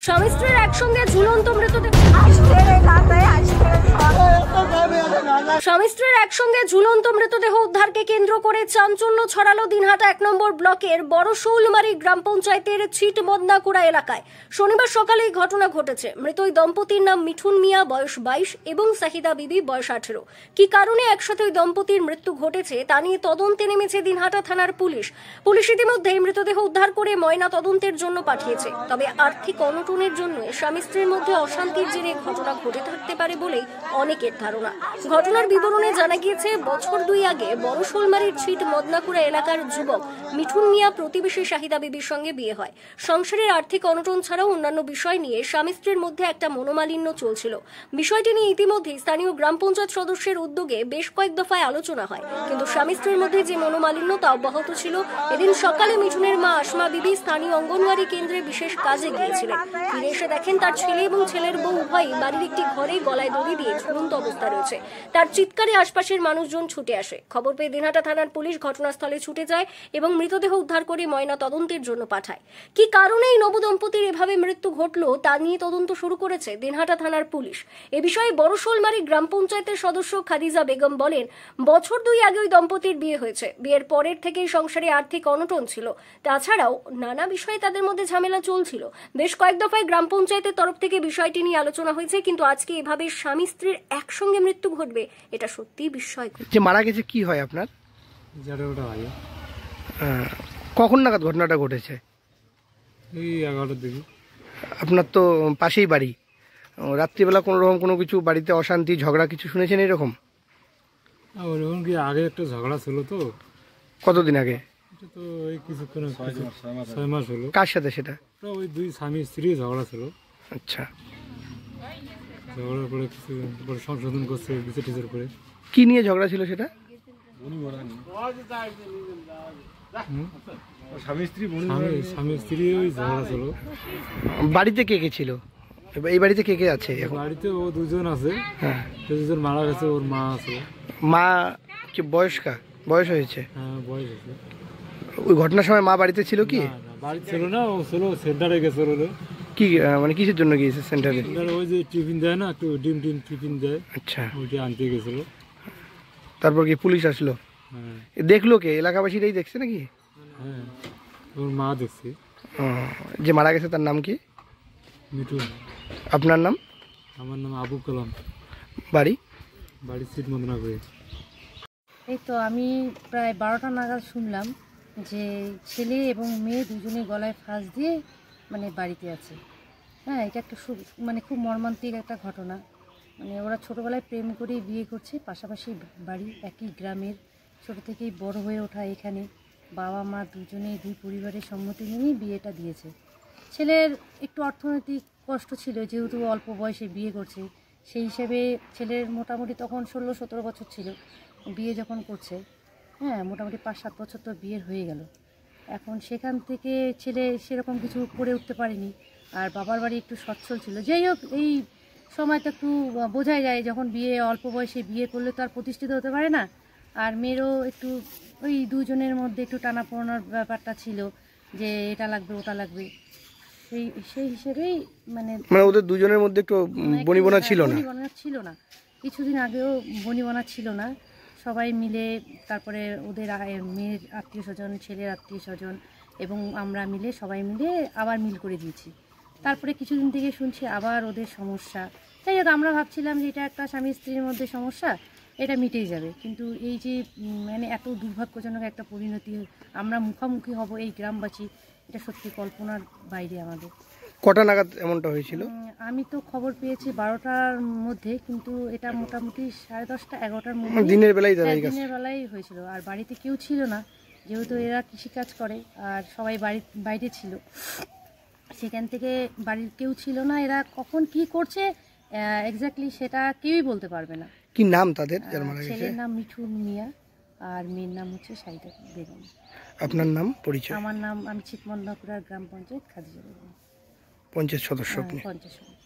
স্বামী স্ত্রীর একসঙ্গে ঝুলন্ত মৃতদেহ উদ্ধারকে কেন্দ্র করে চাঞ্চল্য ছড়ালো দিনহাটা 1 নম্বর ব্লকের বড় শৌলমারি গ্রাম পঞ্চায়েতের ছিটমদনাকুড়া এলাকায়। শনিবার সকালে এই ঘটনা ঘটেছে। মৃত ওই দম্পতির নাম মিঠুন মিয়া, বয়স 22 এবং সাহিদা বিবি, বয়স 18। কি কারণে একসাথে ওই দম্পতির মৃত্যু ঘটেছে তা নিয়ে তদন্তে নেমেছে দিনহাটা থানার পুলিশ। ইতিমধ্যেই মৃতদেহ উদ্ধার করে ময়না তদন্তের জন্য পাঠিয়েছে। তবে আর্থিক অনটনের জন্য স্বামী স্ত্রীর মধ্যে অশান্তির জেরে ঘটনা ঘটে থাকতে পারে বলেই অনেকের ধারণা। ঘটনার বিবরণে জানা গিয়েছে, বছর 2 আগে বড় শোলমারির ছিটমদনাকুড়া এলাকার যুবক মিঠুন মিয়া প্রতিবেশী শাহিদা বিবির সঙ্গে বিয়ে হয়। সংসারের আর্থিক অনটন ছাড়াও অন্যান্য বিষয় নিয়ে স্বামী স্ত্রীর মধ্যে একটা মনোমালিন্য চলছিল। বিষয়টি নিয়ে ইতিমধ্যেই স্থানীয় গ্রাম পঞ্চায়েত সদস্যের উদ্যোগে বেশ কয়েক দফায় আলোচনা হয়, কিন্তু স্বামী স্ত্রীর মধ্যে যে মনোমালিন্য তা অব্যাহত ছিল। এদিন সকালে মিঠুনের মা আসমা বিবি স্থানীয় অঙ্গনওয়াড়ি কেন্দ্রে বিশেষ কাজে গিয়েছিলেন। ফিরে এসে দেখেন তার ছেলে এবং ছেলের বউ উভয়ই বাড়ির একটি ঘরে গলায় দড়ি দিয়ে ঝুলন্ত অবস্থা রয়েছে। তার চিৎকারে আশপাশের মানুষজন ছুটে আসে। খবর পেয়ে দিনহাটা থানার পুলিশ ঘটনাস্থলে ছুটে যায় এবং মৃতদেহ উদ্ধার করে ময়না তদন্তের জন্য পাঠায়। কি কারণে এই নবদম্পতির এভাবে মৃত্যু ঘটলো তা নিয়ে তদন্ত শুরু করেছে দিনহাটা থানার পুলিশ। এ বিষয়ে বড় শোলমারি গ্রাম পঞ্চায়েতের সদস্য খাদিজা বেগম বলেন, বছর 2 আগে ওই দম্পতির বিয়ে হয়েছে। বিয়ের পরের থেকেই সংসারে আর্থিক অনটন ছিল। তাছাড়াও নানা বিষয়ে তাদের মধ্যে ঝামেলা চলছিল। বেশ কয়েক দফায় গ্রাম পঞ্চায়েতের তরফ থেকে বিষয়টি নিয়ে আলোচনা হয়েছে, কিন্তু আজকে এভাবে স্বামী স্ত্রীর একসঙ্গে মৃত্যু ঘটবে এটা সত্যিই বিস্ময়কর। যে মারা গেছে কি হয় আপনার? কখন নাগাদ ঘটনাটা ঘটেছে? এই 11টার দিকে। আপনার তো পাশেই বাড়ি। রাত্রিবেলা কোনো রকম কোনো কিছু বাড়িতে অশান্তি ঝগড়া কিছু শুনেছেন এরকম? ওরকম কি আগে একটা ঝগড়া ছিল তো। কতদিন আগে? এটা তো এই কিছুক্ষণ 6 মাস হলো। কার সাথে সেটা? ওই 2 স্বামী স্ত্রী ঝগড়া ছিল। আচ্ছা, ঝগড়ার পরে কিছু পরে সংশোধন করছে বিচার টিচার করে। কি নিয়ে ঝগড়া ছিল সেটা? স্বামী স্ত্রী ওই ঝগড়া ছিল। বাড়িতে কে কে ছিল? এই বাড়িতে কে কে আছে এখন? বাড়িতে ও 2 জন আছে। হ্যাঁ, 2 জন মারা গেছে। ওর মা আছে। মা কি বয়স হয়েছে? হ্যাঁ, বয়স আছে। ওই ঘটনার সময় মা বাড়িতে ছিল কি? বাড়ি ছিল না, ও ছিল সেন্টারে গেছে। কি মানে কিসের জন্য গিয়েছে সেন্টারে? ওই যে টিফিন দেয় না, একটু ডিম টিফিন দেয়। আচ্ছা, ওইটা আনতে গেছিল। তারপর কি পুলিশ আসলো? হ্যাঁ। দেখলো কে? এলাকাবাসীরাই দেখছে নাকি? হ্যাঁ, ওর মা দেখছে। যে মারা গেছে তার নাম কি? মিঠুন। আপনার নাম? আমার নাম আবু কালাম। বাড়ি ছিটমদনাকুড়া। এই তো আমি প্রায় 12টা নাগাদ শুনলাম যে ছেলে এবং মেয়ে দুজনে গলায় ফাঁস দিয়ে মানে বাড়িতে আছে। হ্যাঁ, এটা একটা খুব মর্মান্তিক একটা ঘটনা। মানে ওরা ছোটোবেলায় প্রেম করেই বিয়ে করছে, পাশাপাশি বাড়ি, একই গ্রামের, ছোটো থেকেই বড় হয়ে ওঠা এখানে। বাবা মা দুজনেই 2 পরিবারের সম্মতি নিয়েই বিয়েটা দিয়েছে। ছেলের একটু অর্থনৈতিক কষ্ট ছিল, যেহেতু অল্প বয়সে বিয়ে করছে। সেই হিসেবে ছেলের মোটামুটি তখন 16-17 বছর ছিল বিয়ে যখন করছে। হ্যাঁ, মোটামুটি 5-7 বছর তো বিয়ের হয়ে গেল। এখন সেখান থেকে ছেলে সেরকম কিছু করে উঠতে পারেনি। আর বাবার বাড়ি একটু সচ্ছল ছিল। যাই হোক, এই সময়টা একটু বোঝাই যায়, যখন অল্প বয়সে বিয়ে করলে তো আর প্রতিষ্ঠিত হতে পারে না। আর মেয়েরও একটু ওই 2 জনের মধ্যে একটু টানাপোড়ানোর ব্যাপারটা ছিল, যে এটা লাগবে ওটা লাগবে। সেই হিসেবেই মানে ওদের 2 জনের মধ্যে একটু বনিবনা ছিল না। কিছুদিন আগেও বনিবনা ছিল না। সবাই মিলে, তারপরে ওদের মেয়ের আত্মীয় স্বজন, ছেলের আত্মীয় স্বজন এবং আমরা মিলে সবাই মিলে আবার মিল করে দিয়েছি। তারপরে কিছুদিন থেকে শুনছি আবার ওদের সমস্যা। যাই হোক, আমরা ভাবছিলাম যে এটা একটা স্বামী স্ত্রীর মধ্যে সমস্যা, এটা মিটেই যাবে। কিন্তু এই যে মানে এত দুর্ভাগ্যজনক একটা পরিণতি আমরা মুখোমুখি হব এই গ্রামবাসী, এটা সত্যি কল্পনার বাইরে আমাদের। কটা নাগাদ এমনটা হয়েছিল? আমি তো খবর পেয়েছি 12টার মধ্যে, কিন্তু এটা মোটামুটি 10:30, 11টার মধ্যে দিনের বেলায় হয়েছিল। আর বাড়িতে কেউ ছিল না, যেহেতু এরা কৃষিকাজ করে আর সবাই বাইরে ছিল। সেখান থেকে বাড়ির কেউ ছিল না। এরা কখন কি করছে এক্স্যাক্টলি সেটা কেউই বলতে পারবে না। কি নাম তাদের যারা মারা গেছে? ছেলের নাম মিঠুন মিয়া আর মেয়ের নাম হচ্ছে সাহিদা বেগম। আপনার নাম, পরিচয়? আমার নাম, আমি ছিটমদনাকুড়া গ্রাম পঞ্চায়েত খাদিজা বেগম, পঞ্চায়েত সদস্য। পঞ্চায়েত।